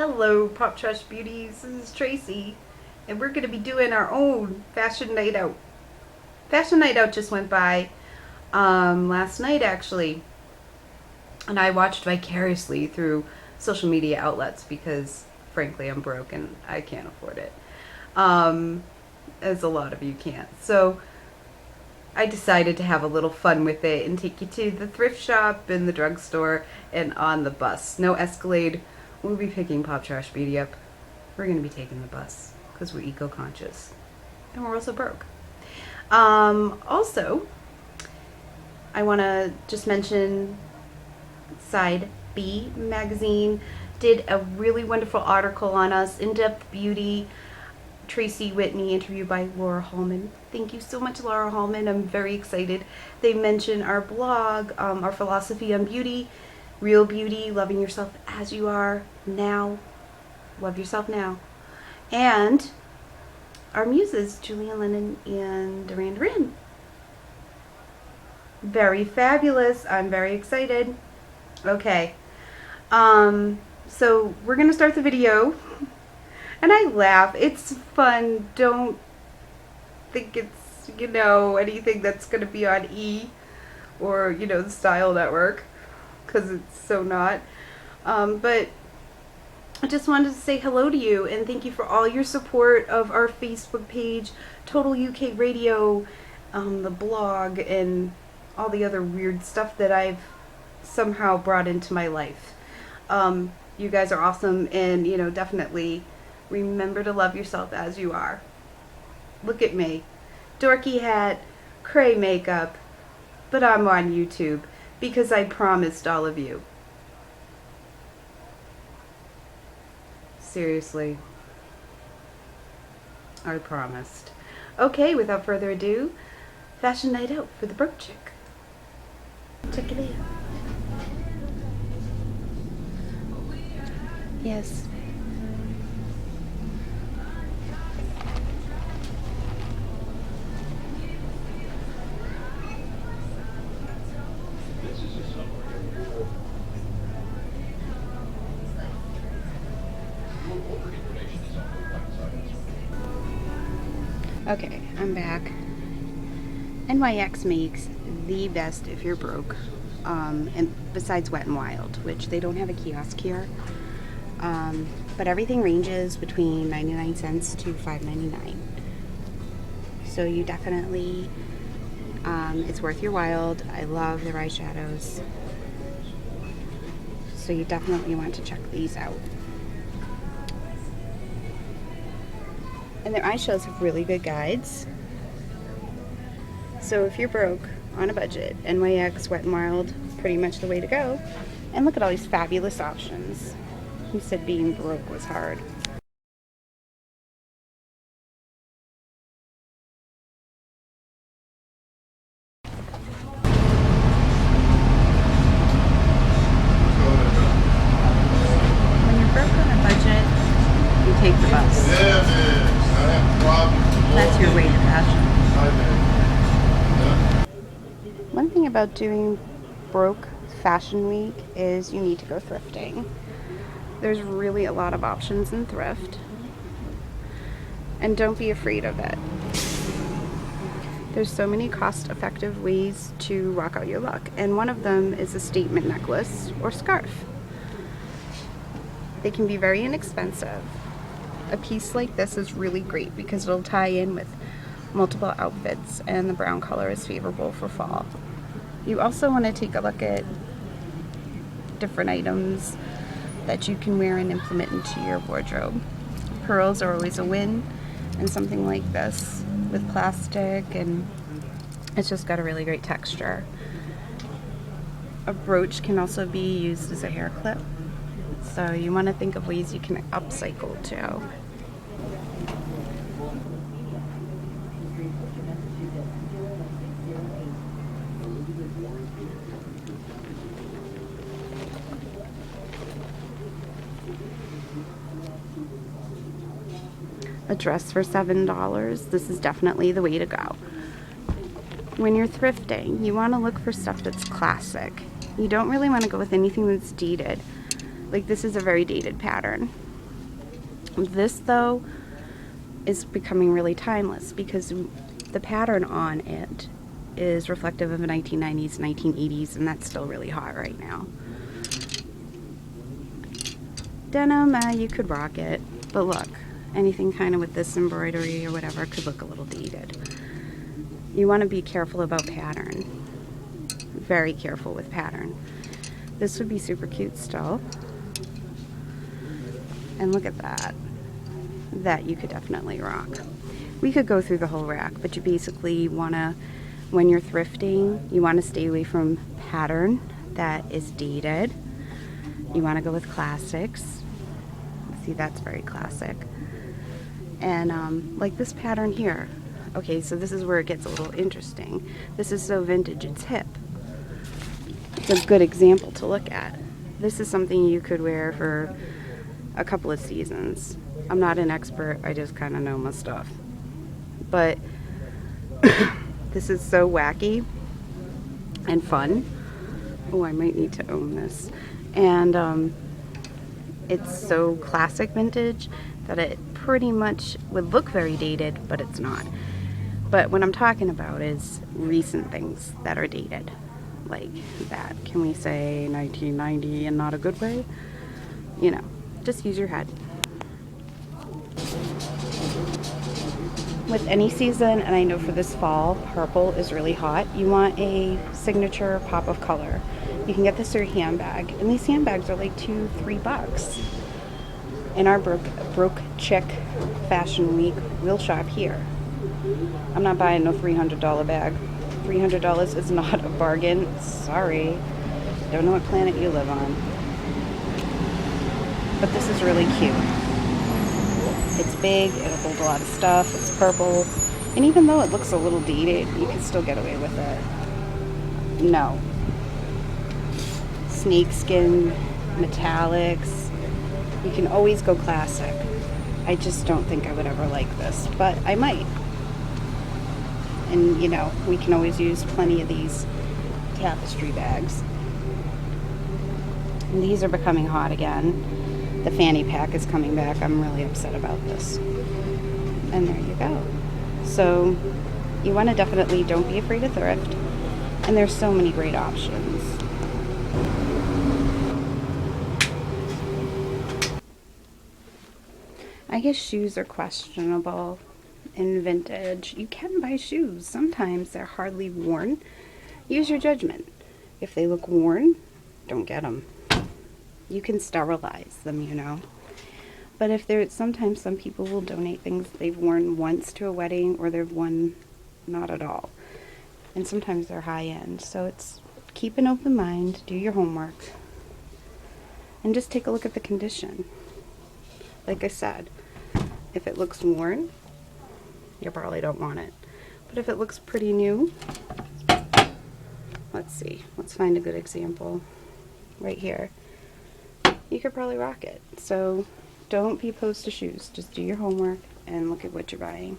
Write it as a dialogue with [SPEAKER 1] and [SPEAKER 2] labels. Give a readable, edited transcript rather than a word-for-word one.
[SPEAKER 1] Hello, Pop Trash Beauties. This is Tracy, and we're going to be doing our own fashion night out. Fashion night out just went by last night, actually, and I watched vicariously through social media outlets because, frankly, I'm broke and I can't afford it, as a lot of you can't. So I decided to have a little fun with it and take you to the thrift shop and the drugstore and on the bus. No Escalade. We'll be picking Pop Trash Beauty up. We're going to be taking the bus because we're eco-conscious. And we're also broke. Also, I want to just mention Side B magazine did a really wonderful article on us, In-Depth Beauty, Tracy Whitney, interviewed by Laura Hallman. Thank you so much, Laura Hallman. I'm very excited. They mention our blog, our philosophy on beauty, real beauty, loving yourself as you are now. Love yourself now. And our muses, Julia Lennon and Duran Duran. Very fabulous. I'm very excited. Okay. So we're going to start the video. And I laugh. It's fun. Don't think it's, anything that's going to be on E or, the Style Network. Because it's so not. But I just wanted to say hello to you and thank you for all your support of our Facebook page, Total UK Radio, the blog, and all the other weird stuff that I've somehow brought into my life. You guys are awesome, and definitely remember to love yourself as you are. Look at me. Dorky hat, cray makeup, but I'm on YouTube because I promised all of you. Seriously. I promised. Okay, without further ado, fashion night out for the broke chick. Check it out. Yes. Okay, I'm back. NYX makes the best if you're broke, and besides Wet n Wild, which they don't have a kiosk here, but everything ranges between 99 cents to $5.99. So you definitely, it's worth your while. I love their eyeshadows, so you definitely want to check these out. And their eyeshadows have really good guides. So if you're broke, on a budget, NYX, Wet n Wild, pretty much the way to go. And look at all these fabulous options. Who said being broke was hard? When you're broke on a budget, you take the bus.
[SPEAKER 2] Yeah, man. I have problems.
[SPEAKER 1] That's your way to fashion. One thing about doing broke fashion week is you need to go thrifting. There's really a lot of options in thrift, and don't be afraid of it. There's so many cost-effective ways to rock out your luck, and one of them is a statement necklace or scarf. They can be very inexpensive. A piece like this is really great because it'll tie in with multiple outfits, and the brown color is favorable for fall. You also want to take a look at different items that you can wear and implement into your wardrobe. Pearls are always a win, and something like this with plastic, and it's just got a really great texture. A brooch can also be used as a hair clip, so you want to think of ways you can upcycle too. A dress for $7. This is definitely the way to go. When you're thrifting, you want to look for stuff that's classic. You don't really want to go with anything that's dated. Like, this is a very dated pattern. This though is becoming really timeless because the pattern on it is reflective of the 1990s, 1980s, and that's still really hot right now. Denim, you could rock it, but look, anything kind of with this embroidery or whatever could look a little dated. You want to be careful about pattern. Very careful with pattern. This would be super cute still. And look at that. That you could definitely rock. We could go through the whole rack, but you basically want to, when you're thrifting, you want to stay away from pattern that is dated. You want to go with classics. See, that's very classic. And like this pattern here. Okay, so this is where it gets a little interesting. This is so vintage, it's hip. It's a good example to look at. This is something you could wear for a couple of seasons. I'm not an expert, I just kind of know my stuff. But this is so wacky and fun. Oh, I might need to own this. And it's so classic vintage that it pretty much would look very dated, but it's not. But what I'm talking about is recent things that are dated. Like that. Can we say 1990 in not a good way? You know, just use your head. With any season, and I know for this fall, purple is really hot, you want a signature pop of color. You can get this through a handbag, and these handbags are like $2-3. In our broke chick fashion week, we'll shop here. I'm not buying no $300 bag. $300 is not a bargain. Sorry. Don't know what planet you live on. But this is really cute. It's big, it'll hold a lot of stuff, it's purple, and even though it looks a little dated, you can still get away with it. No. Snakeskin, metallics, you can always go classic. I just don't think I would ever like this, but I might. And you know, we can always use plenty of these tapestry bags. And these are becoming hot again. The fanny pack is coming back. I'm really upset about this. And there you go. So you want to definitely, don't be afraid to thrift. And there's so many great options. I guess shoes are questionable in vintage. You can buy shoes. Sometimes they're hardly worn. Use your judgment. If they look worn, don't get them. You can sterilize them, you know. But if sometimes some people will donate things they've worn once to a wedding, or they've worn not at all. And sometimes they're high end. So it's keep an open mind, do your homework, and just take a look at the condition. Like I said, if it looks worn, you probably don't want it. But if it looks pretty new, let's see, let's find a good example right here. You could probably rock it. So don't be opposed to shoes. Just do your homework and look at what you're buying.